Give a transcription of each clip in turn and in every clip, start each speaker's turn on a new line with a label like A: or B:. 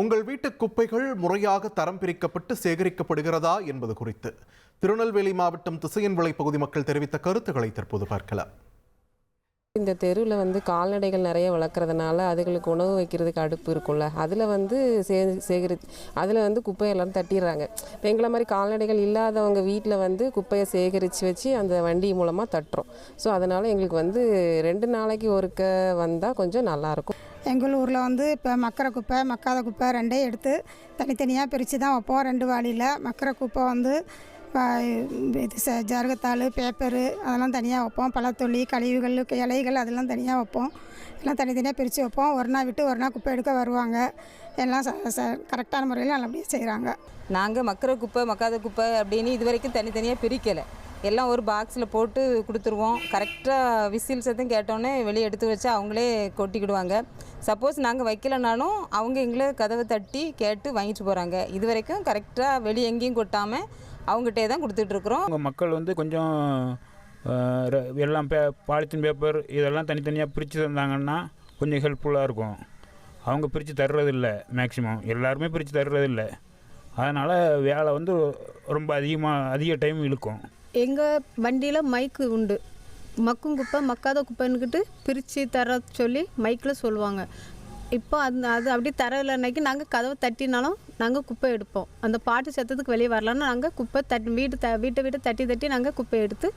A: உங்கள் வீட்டு குப்பைகள் முறையாக தரம் பிரிக்கப்பட்டு சேகரிக்கப்படுகிறதா என்பது குறித்து திருநெல்வேலி மாவட்டம் திசையன்விளை பகுதி மக்கள் தெரிவித்த கருத்துக்களை தற்போது பார்க்கலாம்.
B: இந்த தெருவில் கால்நடைகள் நிறைய வளர்க்குறதுனால அதுகளுக்கு உணவு வைக்கிறதுக்கு அடுப்பு இருக்கும்ல, அதில் அதில் குப்பையை எல்லோரும் தட்டிடுறாங்க. இப்போ எங்களை மாதிரி கால்நடைகள் இல்லாதவங்க வீட்டில் குப்பையை சேகரித்து வச்சு அந்த வண்டி மூலமாக தட்டுறோம். ஸோ அதனால் எங்களுக்கு 2 நாளைக்கு ஒருக்க வந்தால் கொஞ்சம் நல்லாயிருக்கும்.
C: எங்கள் ஊரில் இப்போ மக்கிற குப்பை மக்காத குப்பை ரெண்டையும் எடுத்து தனித்தனியாக பிரித்து தான் வைப்போம். 2 வாளியில் மக்கிற குப்பை இது ஜருகத்தாள், பேப்பரு அதெல்லாம் தனியாக வைப்போம். பழத்தொல்லி, கழிவுகள், இலைகள் அதெல்லாம் தனியாக வைப்போம். எல்லாம் தனித்தனியாக பிரித்து வைப்போம். ஒரு நாள் விட்டு ஒரு நாள் குப்பை எடுக்க வருவாங்க. எல்லாம் கரெக்டான முறையில் நல்லபடியாக செய்கிறாங்க.
D: நாங்கள் மக்கிற குப்பை மக்காத குப்பை அப்படின்னு இது வரைக்கும் தனித்தனியாக பிரிக்கலை. எல்லாம் ஒரு பாக்ஸில் போட்டு கொடுத்துருவோம். கரெக்டாக விசில் சத்தம் கேட்டோன்னே வெளியே எடுத்து வச்சு அவங்களே கொட்டிக்கிடுவாங்க. சப்போஸ் நாங்கள் வைக்கலைனாலும் அவங்க எங்களை கதவை தட்டி கேட்டு வாங்கிட்டு போகிறாங்க. இது வரைக்கும் கரெக்டாக வெளியே எங்கேயும் கொட்டாமல் அவங்ககிட்டே தான் கொடுத்துட்ருக்குறோம்.
E: அவங்க மக்கள் கொஞ்சம் எல்லாம் பாலித்தீன் பேப்பர் இதெல்லாம் தனித்தனியாக பிரித்து தந்தாங்கன்னா கொஞ்சம் ஹெல்ப்ஃபுல்லாக இருக்கும். அவங்க பிரித்து தர்றதில்ல, மேக்ஸிமம் எல்லாருமே பிரித்து தர்றதில்லை. அதனால் வேலை ரொம்ப அதிக டைம் இழுக்கும்.
F: எங்கள் வண்டியில் மைக்கு உண்டு. மக்கும் குப்பை மக்காத குப்பைன்னுக்கிட்டு பிரித்து தர சொல்லி மைக்கில் சொல்லுவாங்க. இப்போ அது அப்படி தரலைன்னாக்கி நாங்கள் கதவை தட்டினாலும் நாங்கள் குப்பை எடுப்போம். அந்த பாட்டு சத்தத்துக்கு வெளியே வரலான்னு நாங்கள் குப்பை வீட்டை தட்டி நாங்கள் குப்பை எடுத்து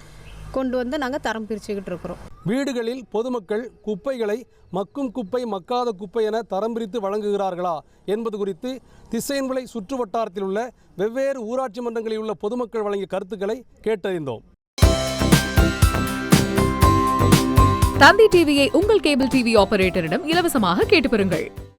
F: கொண்டு நாங்கள் தரம் பிரிச்சுக்கிட்டு இருக்கிறோம்.
G: வீடுகளில் பொதுமக்கள் குப்பைகளை மக்கும் குப்பை மக்காத குப்பை என தரம் பிரித்து வழங்குகிறார்களா என்பது குறித்து திசையன்விளை சுற்று வட்டாரத்தில் உள்ள வெவ்வேறு ஊராட்சி மன்றங்களில் உள்ள பொதுமக்கள் வழங்கிய கருத்துக்களை கேட்டறிந்தோம்.
H: தந்தி டிவியை உங்கள் கேபிள் டிவி ஆபரேட்டரிடம் இலவசமாக கேட்டு பெறுங்கள்.